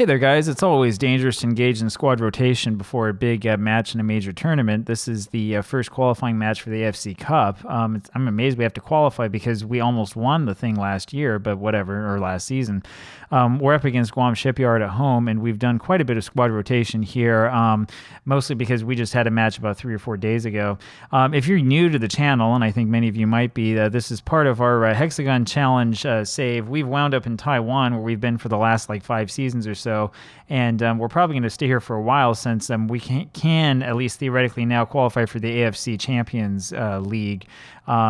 Hey there, guys. It's always dangerous to engage in squad rotation before a big match in a major tournament. This is the first qualifying match for the AFC Cup. I'm amazed we have to qualify because we almost won the thing last year, but whatever, or last season. We're up against Guam Shipyard at home, and we've done quite a bit of squad rotation here, mostly because we just had a match about 3 or 4 days ago. If you're new to the channel, and I think many of you might be, this is part of our Hexagon Challenge save. We've wound up in Taiwan, where we've been for the last 5 seasons or so, and we're probably going to stay here for a while since we can at least theoretically now qualify for the AFC Champions League.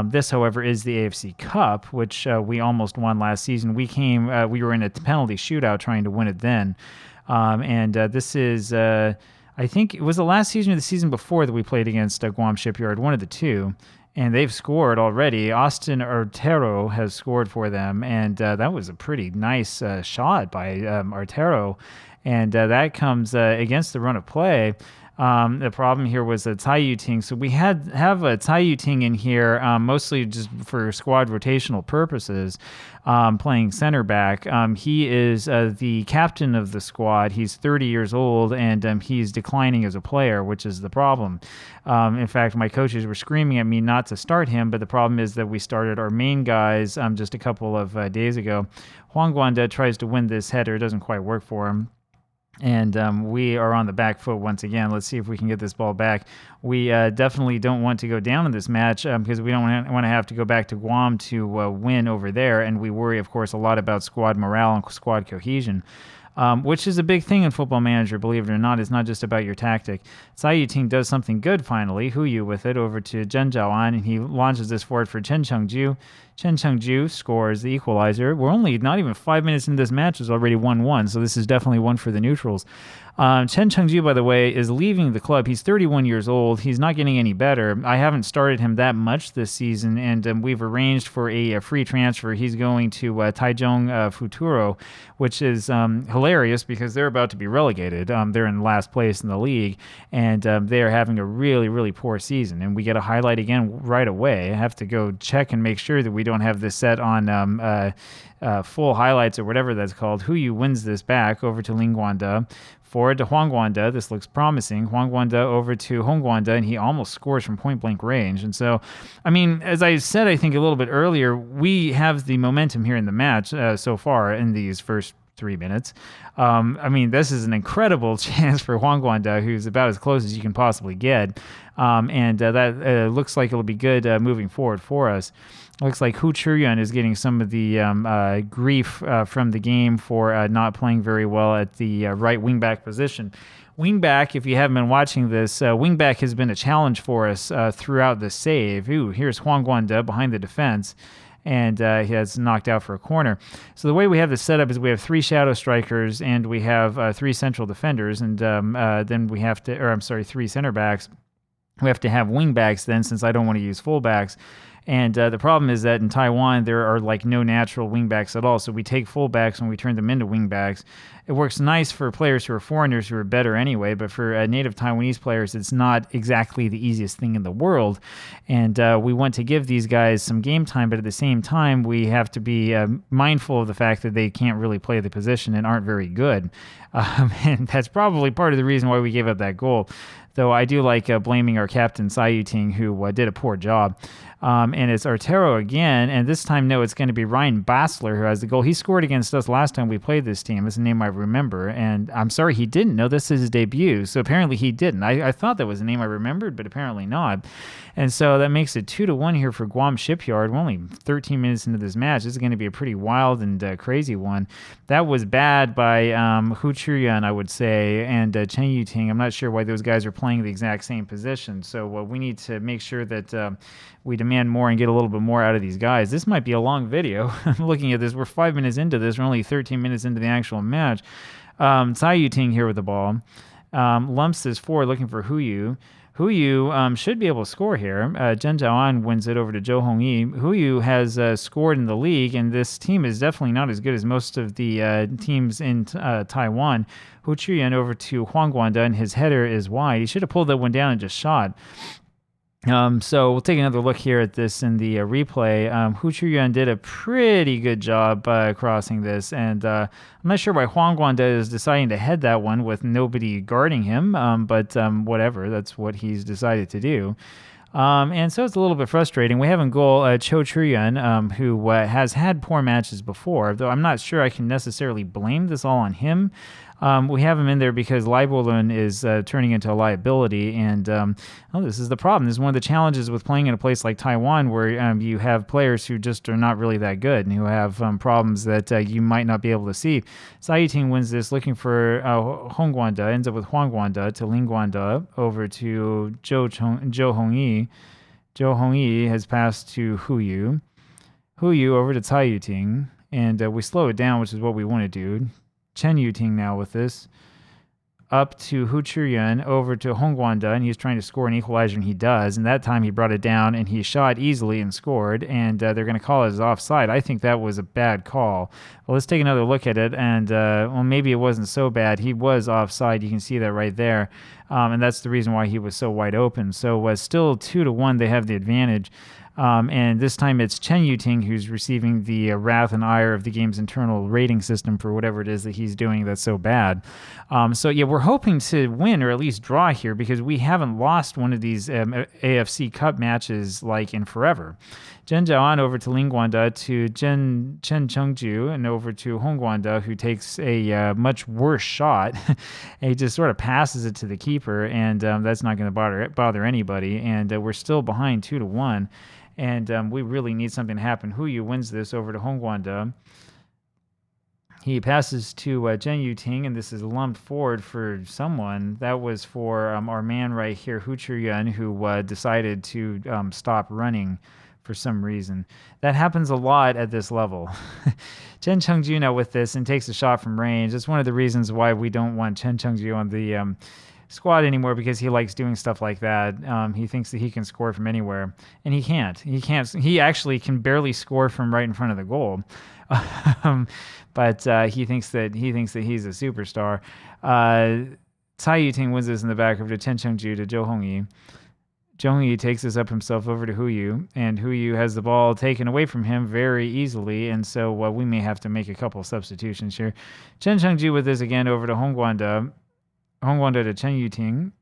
This, however, is the AFC Cup, which we almost won last season. We were in a penalty shootout trying to win it then, and this is I think it was the last season or the season before that we played against Guam Shipyard, one of the two. And they've scored already. Austin Artero has scored for them, and that was a pretty nice shot by Artero. And that comes against the run of play. The problem here was Tsai Yu-Ting. So we have a Tsai Yu-Ting in here, mostly just for squad rotational purposes, playing center back. He is the captain of the squad. He's 30 years old, and he's declining as a player, which is the problem. In fact, my coaches were screaming at me not to start him, but the problem is that we started our main guys just a couple of days ago. Huang Guanda tries to win this header. It doesn't quite work for him. And we are on the back foot once again. Let's see if we can get this ball back. We definitely don't want to go down in this match because we don't want to have to go back to Guam to win over there. And we worry, of course, a lot about squad morale and squad cohesion. Which is a big thing in Football Manager, believe it or not. It's not just about your tactic. Tsai Yu-Ting does something good finally. Huyu with it over to Zhen Zhaoan, and he launches this forward for Chen Chengju. Chen Chengju scores the equalizer. We're only not even 5 minutes into this match. It's already 1-1, so this is definitely one for the neutrals. Chen Chengju, by the way, is leaving the club. He's 31 years old. He's not getting any better. I haven't started him that much this season, and we've arranged for a free transfer. He's going to Taichung Futuro, which is hilarious because they're about to be relegated. They're in last place in the league, and they're having a really, really poor season. And we get a highlight again right away. I have to go check and make sure that we don't have this set on full highlights or whatever that's called. Huyu wins this back over to Ling Guanda. Forward to Huang Guanda. This looks promising. Huang Guanda over to Hong Guanda, and he almost scores from point-blank range. And so, I mean, as I said, I think a little bit earlier, we have the momentum here in the match so far in these first 3 minutes. I mean, this is an incredible chance for Huang Guanda, who's about as close as you can possibly get. And that looks like it'll be good moving forward for us. Looks like Hu Churyuan is getting some of the grief from the game for not playing very well at the right wingback position. Wingback, if you haven't been watching this, wingback has been a challenge for us throughout the save. Ooh, here's Huang Guanda behind the defense, and he has knocked out for a corner. So the way we have this set up is we have 3 shadow strikers, and we have 3 central defenders, and then we have to, 3 center backs. We have to have wingbacks then, since I don't want to use fullbacks. And the problem is that in Taiwan, there are no natural wingbacks at all. So we take fullbacks and we turn them into wingbacks. It works nice for players who are foreigners who are better anyway, but for native Taiwanese players, it's not exactly the easiest thing in the world. And we want to give these guys some game time, but at the same time, we have to be mindful of the fact that they can't really play the position and aren't very good. And that's probably part of the reason why we gave up that goal. Though I do like blaming our captain, Tsai Yu-Ting, who did a poor job. And it's Artero again, and this time, no, it's going to be Ryan Bassler who has the goal. He scored against us last time we played this team. It's a name I remember, and I'm sorry he didn't know this is his debut, so apparently he didn't. I thought that was a name I remembered, but apparently not. And so that makes it 2-1 here for Guam Shipyard. We're only 13 minutes into this match. This is going to be a pretty wild and crazy one. That was bad by Hu Churyuan, I would say, and Chen Yu-Ting. I'm not sure why those guys are playing the exact same position, so we need to make sure that we demand more and get a little bit more out of these guys. This might be a long video. I'm looking at this. We're 5 minutes into this. We're only 13 minutes into the actual match. Tsai Yu-Ting here with the ball. Lumps this forward looking for Huyu. Huyu should be able to score here. Zhen Zhaoan wins it over to Zhou Hongyi. Huyu has scored in the league, and this team is definitely not as good as most of the teams in Taiwan. Hu Churyuan over to Huang Guanda, and his header is wide. He should have pulled that one down and just shot. So we'll take another look here at this in the replay. Hu Churyuan did a pretty good job crossing this, and I'm not sure why Huang Guanda is deciding to head that one with nobody guarding him, but whatever, that's what he's decided to do. And so it's a little bit frustrating. We have in goal Cho Churyuan, who has had poor matches before, though I'm not sure I can necessarily blame this all on him. We have him in there because Leibolin is turning into a liability, and this is the problem. This is one of the challenges with playing in a place like Taiwan, where you have players who just are not really that good and who have problems that you might not be able to see. Tsai Yuting wins this, looking for Hong Guanda, ends up with Huang Guanda to Ling Guanda, over to Zhou Hongyi. Zhou Hongyi has passed to Hu Yu. Hu Yu over to Tsai Yuting, and we slow it down, which is what we want to do. Chen Yuting now with this. Up to Hu Churyuan, over to Hong Guanda, and he's trying to score an equalizer, and he does. And that time he brought it down, and he shot easily and scored, and they're going to call it as offside. I think that was a bad call. Well, let's take another look at it, and maybe it wasn't so bad. He was offside. You can see that right there, and that's the reason why he was so wide open. So still 2-1, they have the advantage. And this time it's Chen Yuting who's receiving the wrath and ire of the game's internal rating system for whatever it is that he's doing that's so bad. We're hoping to win or at least draw here because we haven't lost one of these AFC Cup matches like in forever. Zhen Zhaoan over to Ling Guanda to Chen Chengju and over to Hong Guanda, who takes a much worse shot. He just sort of passes it to the keeper, and that's not going to bother anybody. And we're still behind 2-1. And we really need something to happen. Hu Yu wins this over to Hong Guanda. He passes to Zhen Yuting, and this is lumped forward for someone. That was for our man right here, Hu Churyuan, who decided to stop running for some reason. That happens a lot at this level. Chen Chengju now with this and takes a shot from range. That's one of the reasons why we don't want Chen Chengju on the squad anymore, because he likes doing stuff like that. He thinks that he can score from anywhere, and he can't. He actually can barely score from right in front of the goal. But he thinks that he's a superstar. Tsai Yuting wins this in the back over to Chen Chengju to Zhou Hongyi. Zhou Hongyi takes this up himself over to Hu Yu, and Hu Yu has the ball taken away from him very easily, and so we may have to make a couple substitutions here. Chen Chengju with this again over to Hong Guanda. Hong Guanda to Chen Yuting.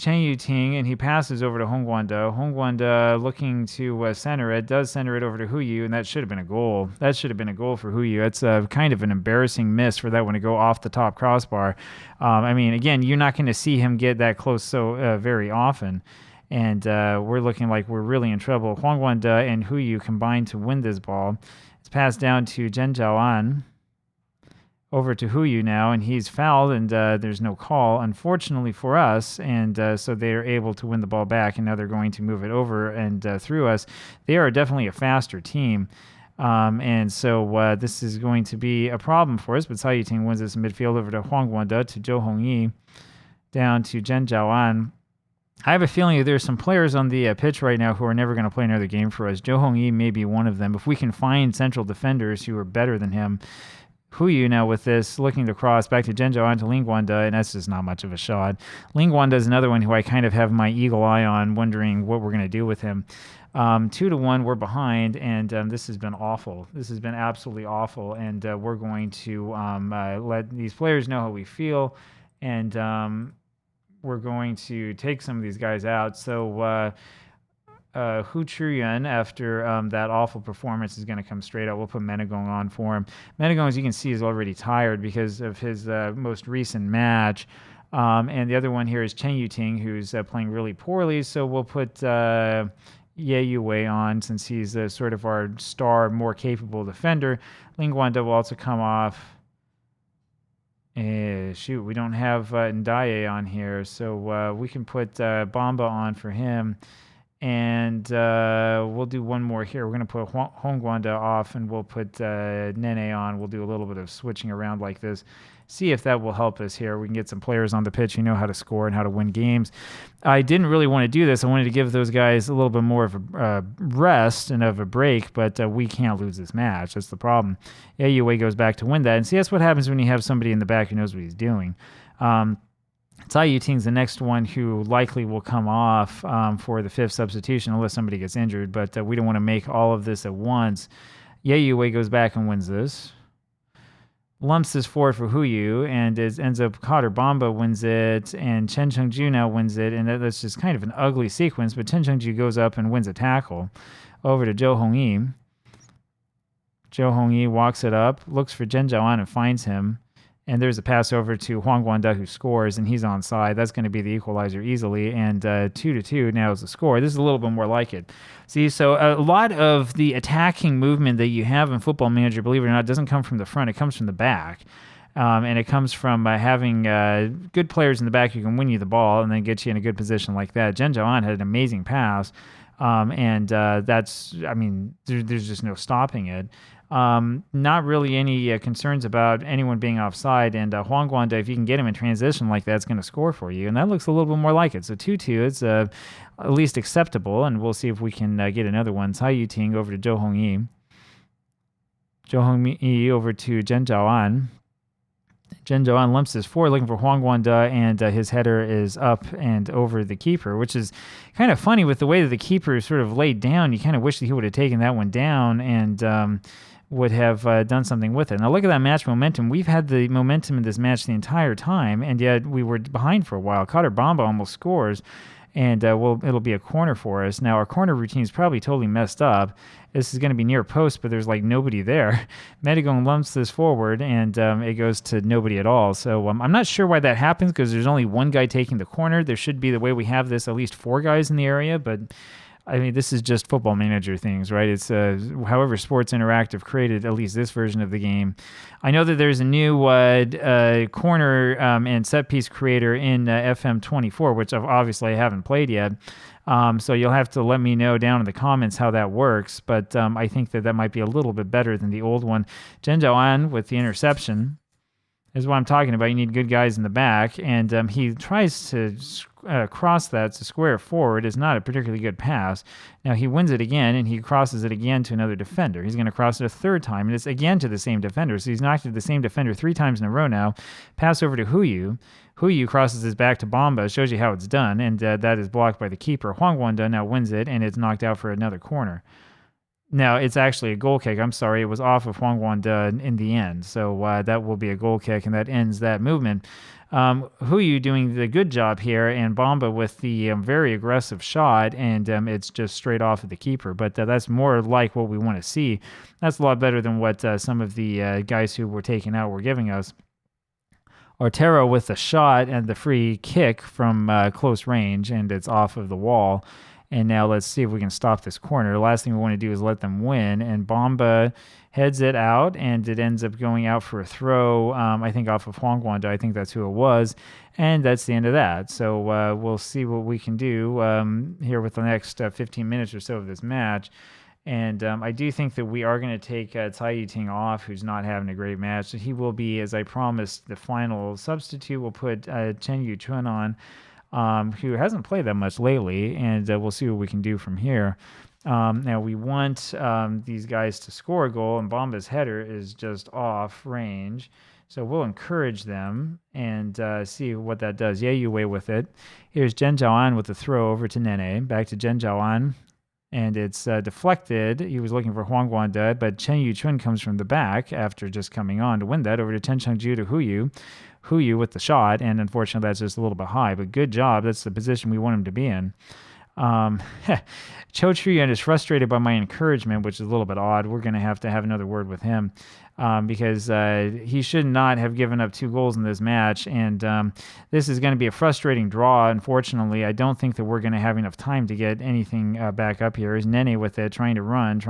And he passes over to Hong Guanda. Hong Guanda looking to center it, does center it over to Hu Yu, and that should have been a goal. That should have been a goal for Hu Yu. That's kind of an embarrassing miss for that one to go off the top crossbar. Again, you're not going to see him get that close so very often. And we're looking like we're really in trouble. Huang Guanda and Hu Yu combined to win this ball. It's passed down to Zhen Zhaoan. Over to Hu Yu now, and he's fouled, and there's no call, unfortunately for us, and so they're able to win the ball back, and now they're going to move it over and through us. They are definitely a faster team, and so this is going to be a problem for us, but Tsai Yuting wins this in midfield over to Huang Guanda to Zhou Hongyi, down to Zhen Zhaoan. I have a feeling that there's some players on the pitch right now who are never going to play another game for us. Zhou Hongyi may be one of them. If we can find central defenders who are better than him. Hu Yu now with this, looking to cross back to Zhen Zhaoan to Ling Guanda, and that's just not much of a shot. Ling Guanda is another one who I kind of have my eagle eye on, wondering what we're going to do with him. 2-1, we're behind, and this has been awful. This has been absolutely awful, and we're going to let these players know how we feel, and we're going to take some of these guys out. So Hu Churyuan, after that awful performance, is going to come straight out. We'll put Menegong on for him. Menegong, as you can see, is already tired because of his most recent match. And the other one here is Chen Yuting, who's playing really poorly. So we'll put Ye Yue on, since he's sort of our star, more capable defender. Ling Guanda will also come off. We don't have Ndaye on here, so we can put Bamba on for him. And we'll do one more here. We're going to put Hong Guanda off, and we'll put Nene on. We'll do a little bit of switching around like this. See if that will help us here. We can get some players on the pitch who know how to score and how to win games. I didn't really want to do this. I wanted to give those guys a little bit more of a rest and of a break, but we can't lose this match. That's the problem. Yue goes back to win that. And see, that's what happens when you have somebody in the back who knows what he's doing. Tsai Yuting's the next one who likely will come off for the 5th substitution unless somebody gets injured, but we don't want to make all of this at once. Ye Yue goes back and wins this. Lumps this forward for Huyu, and ends up Cotter Bamba wins it, and Chen Chengju now wins it, and that's just kind of an ugly sequence, but Chen Chengju goes up and wins a tackle over to Zhou Hongyi. Zhou Hongyi walks it up, looks for Zhen Zhaoan and finds him, and there's a pass over to Huang Guanda who scores, and he's onside. That's going to be the equalizer easily, and 2-2 now is the score. This is a little bit more like it. See, so a lot of the attacking movement that you have in Football Manager, believe it or not, doesn't come from the front. It comes from the back, and it comes from having good players in the back who can win you the ball and then get you in a good position like that. Zhen Zhaoan had an amazing pass, and that's, I mean, there's just no stopping it. Not really any concerns about anyone being offside, and Huang Guanda, if you can get him in transition like that, it's going to score for you, and that looks a little bit more like it. So 2-2, it's at least acceptable, and we'll see if we can get another one. Tsai Yuting over to Zhou Hongyi. Zhou Hongyi over to Zhen Zhaoan. Zhen Zhaoan lumps this forward, looking for Huang Guanda, and his header is up and over the keeper, which is kind of funny with the way that the keeper is sort of laid down. You kind of wish that he would have taken that one down and would have done something with it. Now look at that match momentum. We've had the momentum in this match the entire time, and yet we were behind for a while. Cotter Bamba almost scores, and it'll be a corner for us. Now our corner routine is probably totally messed up. This is going to be near post, but there's like nobody there. Medigong lumps this forward, and it goes to nobody at all. So I'm not sure why that happens, because there's only one guy taking the corner. There should be, the way we have this, at least 4 guys in the area, but I mean, this is just Football Manager things, right? It's however Sports Interactive created at least this version of the game. I know that there's a new corner and set piece creator in FM24, which obviously I haven't played yet. So you'll have to let me know down in the comments how that works. But I think that might be a little bit better than the old one. Zhen Zhaoan with the interception is what I'm talking about. You need good guys in the back, and he tries to cross that to square forward. Is not a particularly good pass. Now he wins it again, and he crosses it again to another defender. He's going to cross it a 3rd time, and it's again to the same defender. So he's knocked at the same defender 3 times in a row now. Pass over to Huyu. Huyu crosses his back to Bamba. Shows you how it's done, and that is blocked by the keeper. Huang Guanda now wins it, and it's knocked out for another corner. Now, it's actually a goal kick. I'm sorry, it was off of Huang Guanda in the end. So that will be a goal kick, and that ends that movement. Huyu doing the good job here, and Bamba with the very aggressive shot, and it's just straight off of the keeper. But that's more like what we want to see. That's a lot better than what some of the guys who were taken out were giving us. Otero with the shot and the free kick from close range, and it's off of the wall. And now let's see if we can stop this corner. The last thing we want to do is let them win. And Bamba heads it out, and it ends up going out for a throw, I think off of Huang Guanda. I think that's who it was. And that's the end of that. So we'll see what we can do here with the next 15 minutes or so of this match. And I do think that we are going to take Tsai Yuting off, who's not having a great match. So he will be, as I promised, the final substitute. We'll put Chen Yuchun on, who hasn't played that much lately, and we'll see what we can do from here. Now, we want these guys to score a goal, and Bamba's header is just off range. So we'll encourage them and see what that does. Yeah, you away with it. Here's Zhen Zhaoan with the throw over to Nene. Back to Zhen Zhaoan, and it's deflected. He was looking for Huang Guanda, but Chen Yuchun comes from the back after just coming on to win that over to Chen Chengju to Huyu. Huyu with the shot, and unfortunately that's just a little bit high, but good job. That's the position we want him to be in. Cho Truyan is frustrated by my encouragement, which is a little bit odd. We're going to have another word with him because he should not have given up 2 goals in this match, and this is going to be a frustrating draw. Unfortunately, I don't think that we're going to have enough time to get anything back up here. Is Nene with it, trying to run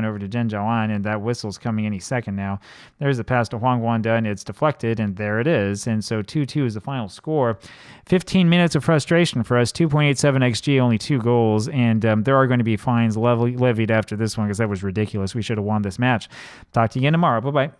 over to Zhen Zhaoan, and that whistle's coming any second now. There's the pass to Huang Guanda, and it's deflected, and there it is. And so 2-2 is the final score. 15 minutes of frustration for us, 2.87 XG, only 2 goals, and there are going to be fines levied after this one because that was ridiculous. We should have won this match. Talk to you again tomorrow. Bye-bye.